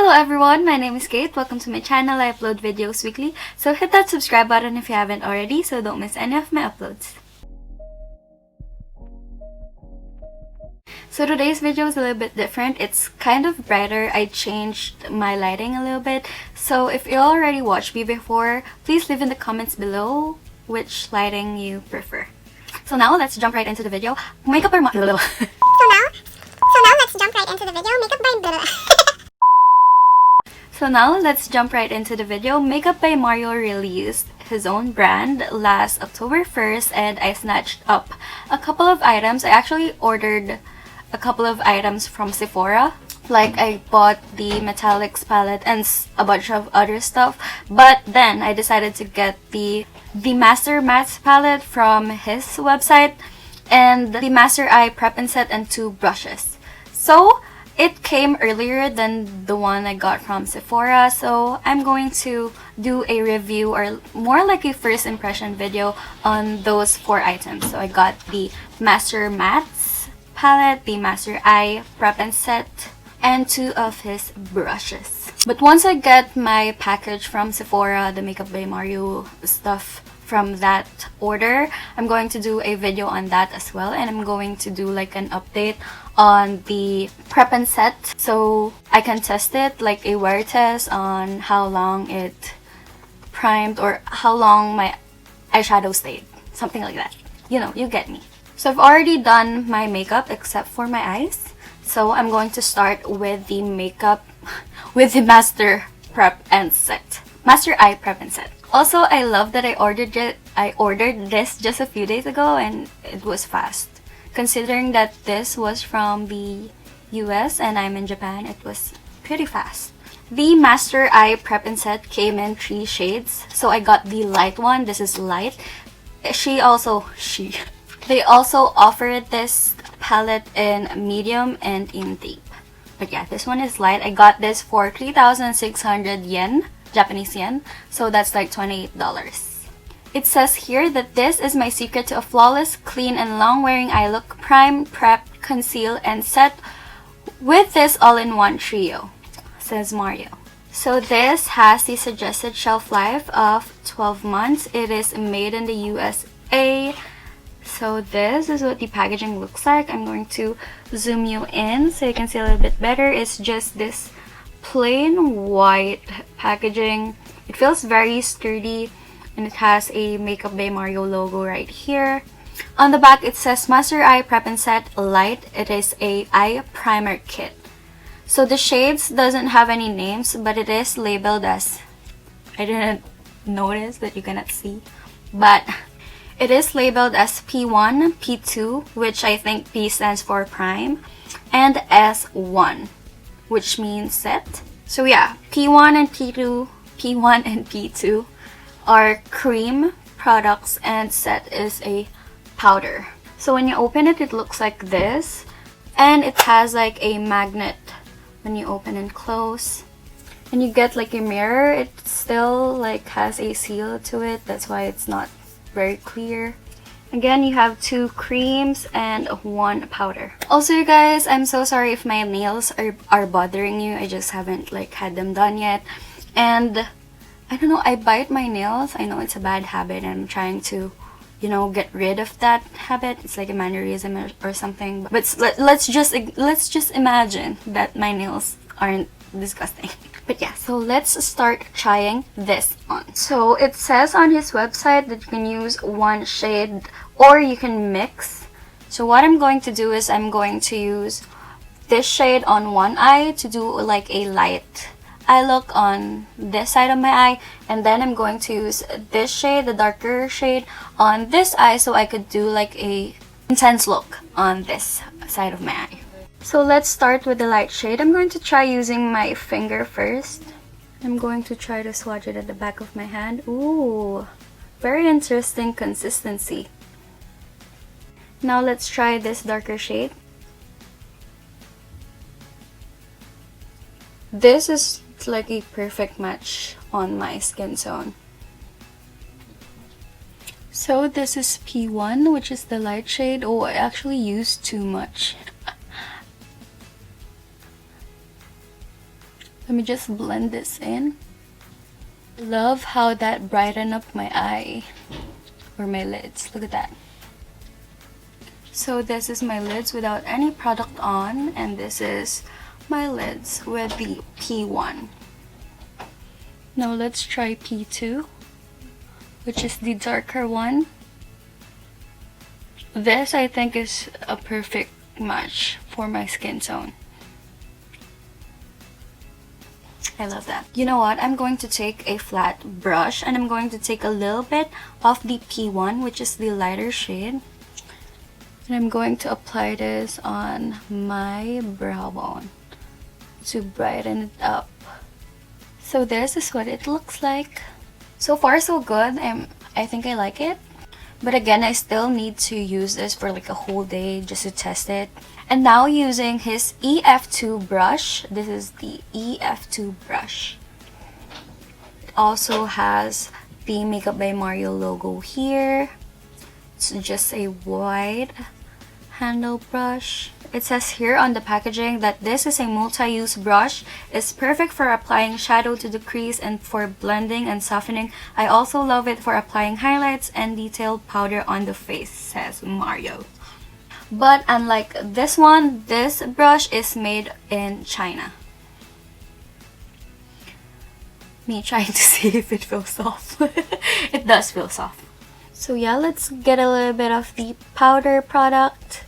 Hello everyone, my name is Kate. Welcome to my channel. I upload videos weekly, so hit that subscribe button if you haven't already so don't miss any of my uploads. So today's video is a little bit different. It's kind of brighter. I changed my lighting a little bit. So if you already watched me before, please leave in the comments below which lighting you prefer. So now let's jump right into the video. Makeup by Mario. So now let's jump right into the video. Makeup by Mario released his own brand last October 1st and I snatched up a couple of items. I actually ordered a couple of items from Sephora. Like I bought the metallics palette and a bunch of other stuff. But then I decided to get the Master Mattes palette from his website and the Master Eye Prep and Set and 2 brushes. So it came earlier than the one I got from Sephora, so I'm going to do a review or more like a first impression video on those 4 items. So I got the Master Mattes palette, the Master Eye Prep and Set, and 2 of his brushes. But once I get my package from Sephora, the Makeup by Mario stuff from that order, I'm going to do a video on that as well, and I'm going to do like an update on the prep and set so I can test it, like a wear test on how long it primed or how long my eyeshadow stayed, something like that. You know, you get me. So I've already done my makeup except for my eyes, so I'm going to start with the makeup with the Master Prep and Set, Master Eye Prep and Set. Also, I love that I ordered this just a few days ago and it was fast. Considering that this was from the US and I'm in Japan, it was pretty fast. The Master Eye Prep and Set came in 3 shades. So I got the light one. This is light. They also offered this palette in medium and in deep. But yeah, this one is light. I got this for 3,600 yen. Japanese yen, so that's like $28. It says here that this is my secret to a flawless, clean, and long-wearing eye look. Prime, prep, conceal, and set with this all-in-one trio, says Mario. So this has the suggested shelf life of 12 months. It is made in the USA. So this is what the packaging looks like. I'm going to zoom you in so you can see a little bit better. It's just this plain white packaging. It feels very sturdy and it has a Makeup by Mario logo right here. On the back it says Master Eye Prep and Set Light. It is a eye primer kit. So the shades doesn't have any names, but it is labeled as, I didn't notice that you cannot see, but it is labeled as P1, P2, which I think P stands for prime, and S1, which means set. So yeah, P1 and P2 are cream products and set is a powder. So when you open it, it looks like this, and it has like a magnet when you open and close, and you get like a mirror. It still like has a seal to it, that's why it's not very clear. Again, you have 2 creams and 1 powder. Also, you guys, I'm so sorry if my nails are bothering you. I just haven't like had them done yet. And I don't know, I bite my nails. I know it's a bad habit and I'm trying to, you know, get rid of that habit. It's like a mannerism or something. But let's just imagine that my nails aren't disgusting. But yeah, so let's start trying this on. So it says on his website that you can use 1 shade or you can mix. So what I'm going to do is I'm going to use this shade on one eye to do like a light eye look on this side of my eye, and then I'm going to use this shade, the darker shade, on this eye so I could do like a intense look on this side of my eye. So let's start with the light shade. I'm going to try using my finger first. I'm going to try to swatch it at the back of my hand. Ooh, very interesting consistency. Now let's try this darker shade. This is like a perfect match on my skin tone. So this is P1, which is the light shade. Oh, I actually used too much. Let me just blend this in. Love how that brightened up my eye or my lids. Look at that. So this is my lids without any product on, and this is my lids with the P1. Now let's try P2, which is the darker one. This I think is a perfect match for my skin tone. I love that. You know what? I'm going to take a flat brush and I'm going to take a little bit of the P1, which is the lighter shade. And I'm going to apply this on my brow bone to brighten it up. So this is what it looks like. So far so good. I think I like it. But again, I still need to use this for like a whole day just to test it. And now using his EF2 brush. This is the EF2 brush. It also has the Makeup by Mario logo here. It's just a wide handle brush. It says here on the packaging that this is a multi-use brush. It's perfect for applying shadow to the crease and for blending and softening. I also love it for applying highlights and detailed powder on the face, says Mario. But unlike this one, this brush is made in China. Me trying to see if it feels soft. It does feel soft. So yeah, let's get a little bit of the powder product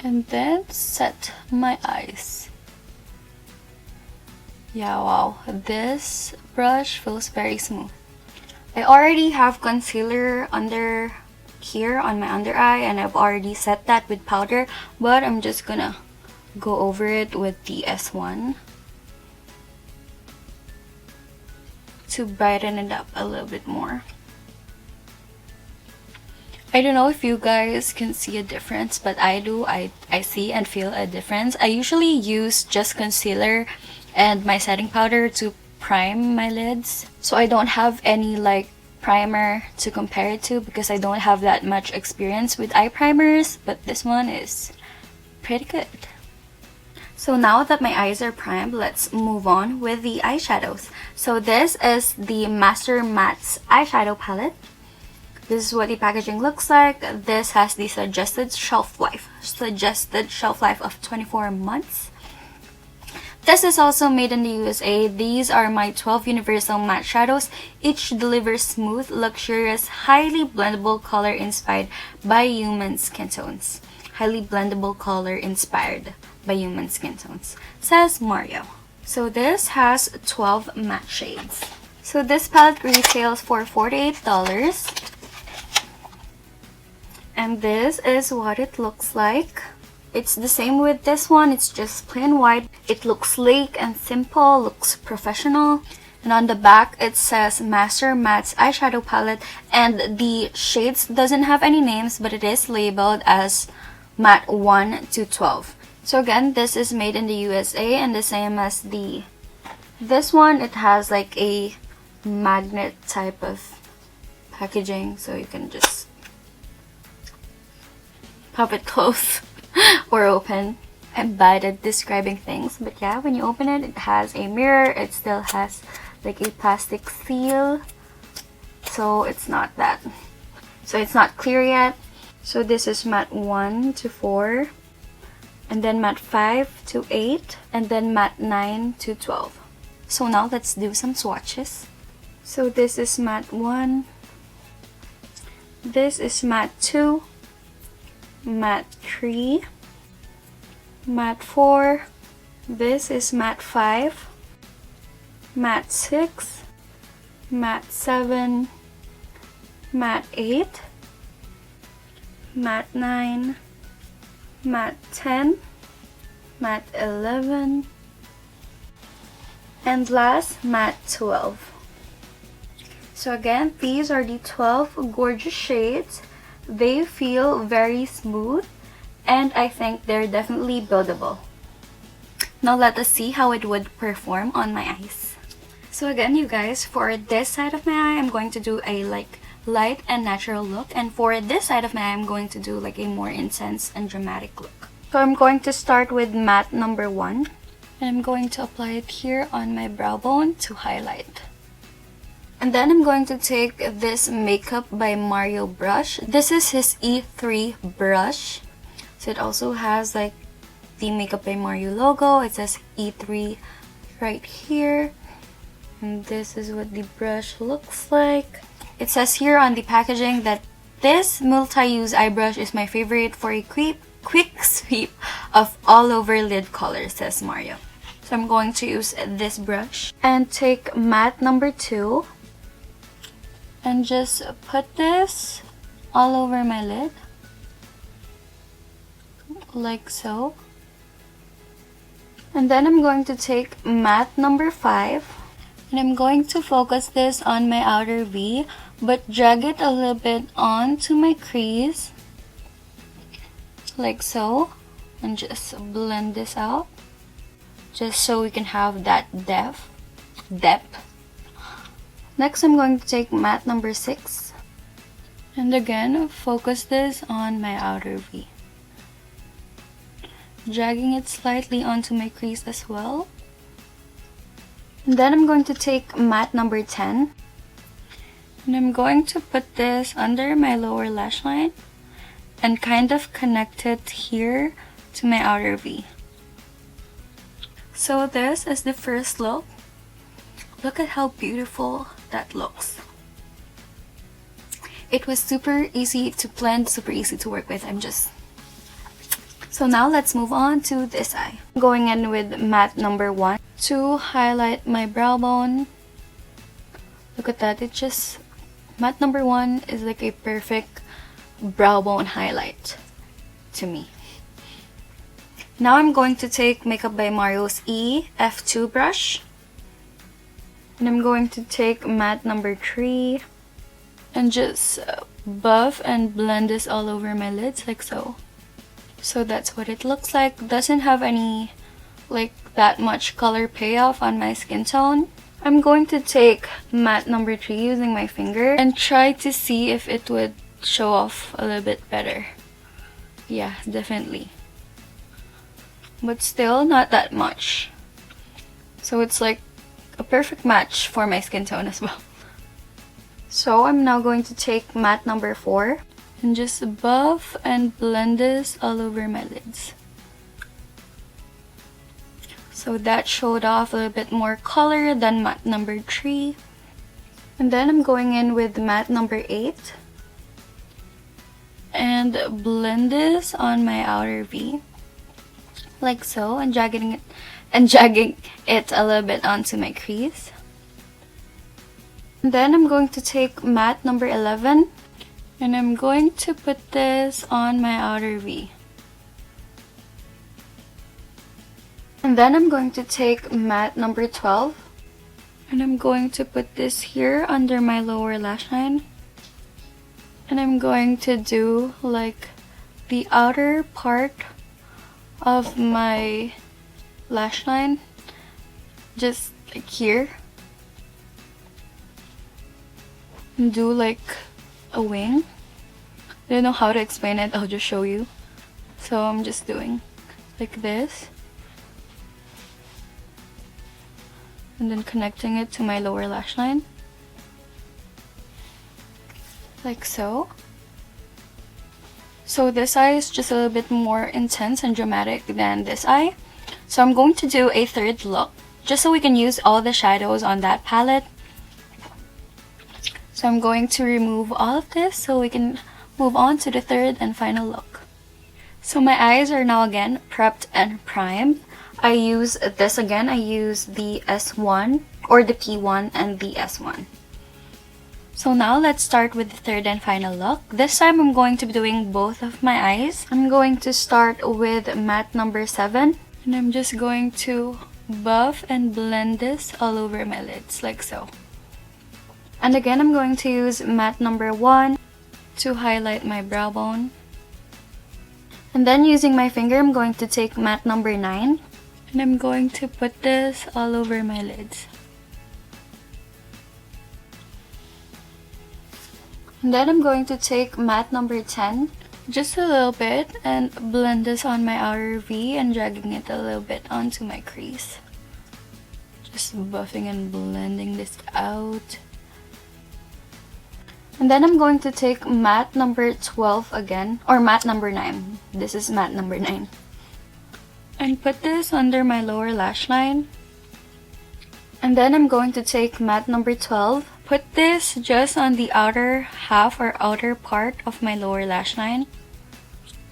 and then set my eyes. Yeah, wow, this brush feels very smooth. I already have concealer under here on my under eye and I've already set that with powder, but I'm just gonna go over it with the S1 to brighten it up a little bit more. I don't know if you guys can see a difference, but I do. I see and feel a difference. I usually use just concealer and my setting powder to prime my lids, so I don't have any like primer to compare it to because I don't have that much experience with eye primers, but this one is pretty good. So now that my eyes are primed, let's move on with the eyeshadows. So this is the Master Matte's eyeshadow palette. This is what the packaging looks like. This has the suggested shelf life of 24 months. This is also made in the USA. These are my 12 universal matte shadows. Each delivers smooth, luxurious, highly blendable color inspired by human skin tones. Highly blendable color inspired by human skin tones, says Mario. So this has 12 matte shades. So this palette retails for $48. And this is what it looks like. It's the same with this one, it's just plain white. It looks sleek and simple, looks professional. And on the back it says Master Matte's eyeshadow palette, and the shades doesn't have any names, but it is labeled as matte 1 to 12. So again, this is made in the USA, and the same as this one, it has like a magnet type of packaging, so you can just pop it close or open. I'm bad at describing things, but yeah, when you open it, it has a mirror. It still has like a plastic seal, so it's not clear yet. So this is matte 1 to 4, and then matte 5 to 8, and then matte 9 to 12. So now let's do some swatches. So this is matte 1, this is matte 2, matte 3, matte 4, this is matte 5, matte 6, matte 7, matte 8, matte 9, matte 10, matte 11, and last matte 12. So again, these are the 12 gorgeous shades. They feel very smooth, and I think they're definitely buildable. Now let us see how it would perform on my eyes. So again, you guys, for this side of my eye, I'm going to do a like light and natural look, and for this side of my eye, I'm going to do like a more intense and dramatic look. So I'm going to start with matte number 1. And I'm going to apply it here on my brow bone to highlight. And then I'm going to take this Makeup by Mario brush. This is his E3 brush. So it also has like the Makeup by Mario logo. It says E3 right here. And this is what the brush looks like. It says here on the packaging that this multi-use eye brush is my favorite for a quick sweep of all over lid color, says Mario. So I'm going to use this brush and take matte number 2 and just put this all over my lid, like so. And then I'm going to take matte number 5 and I'm going to focus this on my outer V, but drag it a little bit onto my crease, like so, and just blend this out, just so we can have that depth. Next, I'm going to take matte number 6 and again focus this on my outer V, dragging it slightly onto my crease as well. And then I'm going to take matte number 10 and I'm going to put this under my lower lash line and kind of connect it here to my outer V. So this is the first look. Look at how beautiful that looks. It was super easy to blend, super easy to work with. So now let's move on to this eye. Going in with matte number 1 to highlight my brow bone. Look at that. Matte number 1 is like a perfect brow bone highlight to me. Now I'm going to take Makeup by Mario's EF2 brush. And I'm going to take matte number 3 and just buff and blend this all over my lids like so. So that's what it looks like. Doesn't have any like that much color payoff on my skin tone. I'm going to take matte number 3 using my finger and try to see if it would show off a little bit better. Yeah, definitely. But still not that much. So it's like a perfect match for my skin tone as well. So I'm now going to take matte number 4 and just buff and blend this all over my lids. So that showed off a little bit more color than matte number 3. And then I'm going in with matte number 8 and blend this on my outer V, like so, and dragging it a little bit onto my crease. And then I'm going to take matte number 11 and I'm going to put this on my outer V. And then I'm going to take matte number 12 and I'm going to put this here under my lower lash line. And I'm going to do like the outer part of my lash line, just like here, and do like a wing. I don't know how to explain it, I'll just show you. So I'm just doing like this and then connecting it to my lower lash line, like so. So this eye is just a little bit more intense and dramatic than this eye. So I'm going to do a third look, just so we can use all the shadows on that palette. So I'm going to remove all of this so we can move on to the third and final look. So my eyes are now again prepped and primed. I use this again. I use the S1 or the P1 and the S1. So now let's start with the third and final look. This time I'm going to be doing both of my eyes. I'm going to start with matte number 7 and I'm just going to buff and blend this all over my lids like so. And again I'm going to use matte number 1 to highlight my brow bone. And then using my finger I'm going to take matte number 9 and I'm going to put this all over my lids. And then I'm going to take matte number 10 just a little bit and blend this on my outer V and dragging it a little bit onto my crease. Just buffing and blending this out. And then I'm going to take matte number 12 again, or matte number 9. This is matte number 9. And put this under my lower lash line. And then I'm going to take matte number 12. Put this just on the outer half or outer part of my lower lash line.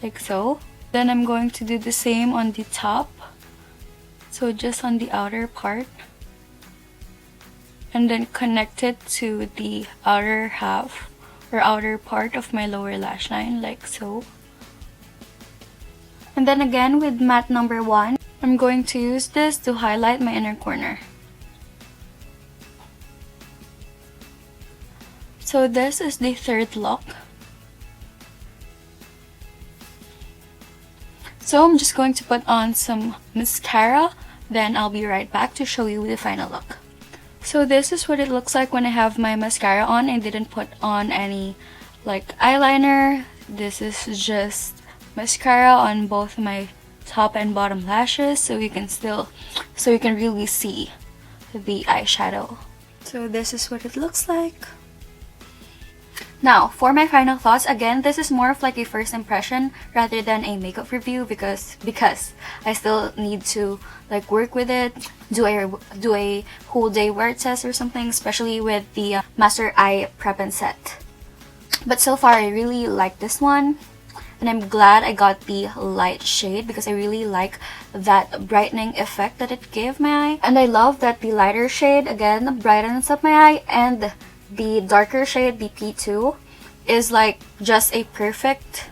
Like so. Then I'm going to do the same on the top. So just on the outer part. And then connect it to the outer half or outer part of my lower lash line, like so. And then again with matte number 1, I'm going to use this to highlight my inner corner. So this is the third look. So I'm just going to put on some mascara, then I'll be right back to show you the final look. So this is what it looks like when I have my mascara on. I didn't put on any like eyeliner. This is just mascara on both my top and bottom lashes, so you can really see the eyeshadow. So this is what it looks like. Now, for my final thoughts, again, this is more of like a first impression rather than a makeup review because I still need to like work with it, do a whole day wear test or something, especially with the Master Eye Prep and Set. But so far, I really like this one, and I'm glad I got the light shade because I really like that brightening effect that it gave my eye. And I love that the lighter shade, again, brightens up my eye, and the darker shade, the P2, is like just a perfect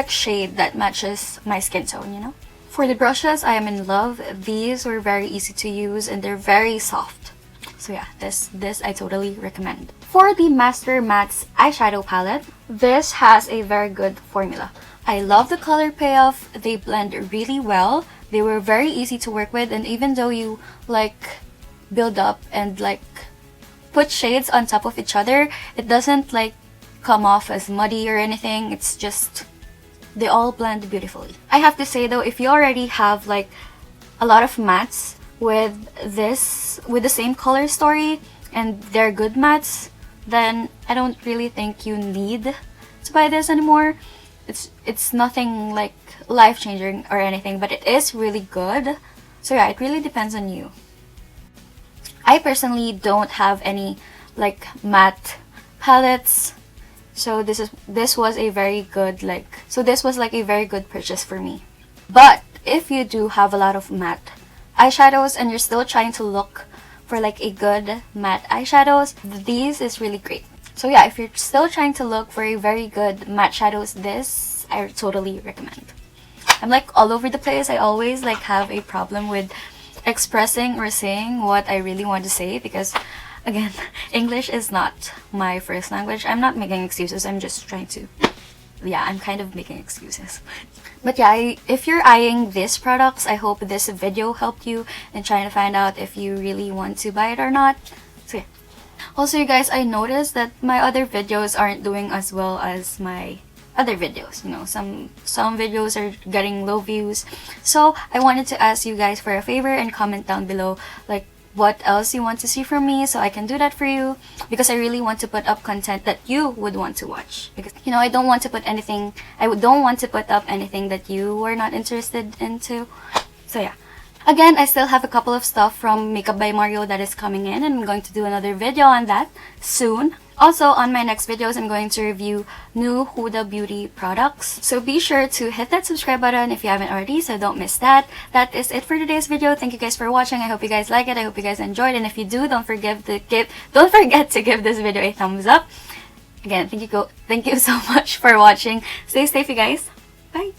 shade that matches my skin tone, you know? For the brushes, I am in love. These were very easy to use and they're very soft. So yeah, this I totally recommend. For the Master Matte's eyeshadow palette, this has a very good formula. I love the color payoff. They blend really well. They were very easy to work with, and even though you like build up and like put shades on top of each other, it doesn't like come off as muddy or anything. It's just, they all blend beautifully. I have to say though, if you already have like a lot of mattes with the same color story and they're good mattes, then I don't really think you need to buy this anymore. It's nothing like life-changing or anything, but it is really good. So yeah, it really depends on you. I personally don't have any like matte palettes, so this was a very good a very good purchase for me. But if you do have a lot of matte eyeshadows and you're still trying to look for like a good matte eyeshadows, these is really great. So yeah, if you're still trying to look for a very good matte shadows, this I totally recommend. I'm like all over the place. I always like have a problem with expressing or saying what I really want to say because, again, English is not my first language. I'm not making excuses. I'm just trying to, yeah, I'm kind of making excuses. But yeah, if you're eyeing these products, I hope this video helped you in trying to find out if you really want to buy it or not. So yeah. Also, you guys, I noticed that my other videos aren't doing as well as my other videos. You know, some videos are getting low views, so I wanted to ask you guys for a favor and comment down below like what else you want to see from me so I can do that for you, because I really want to put up content that you would want to watch, because you know I don't want to put up anything that you were not interested into. So yeah, again, I still have a couple of stuff from Makeup by Mario that is coming in, and I'm going to do another video on that soon. Also, on my next videos, I'm going to review new Huda Beauty products. So be sure to hit that subscribe button if you haven't already, so don't miss that. That is it for today's video. Thank you guys for watching. I hope you guys like it. I hope you guys enjoyed. And if you do, don't forget to give this video a thumbs up. Again, thank you so much for watching. Stay safe, you guys. Bye.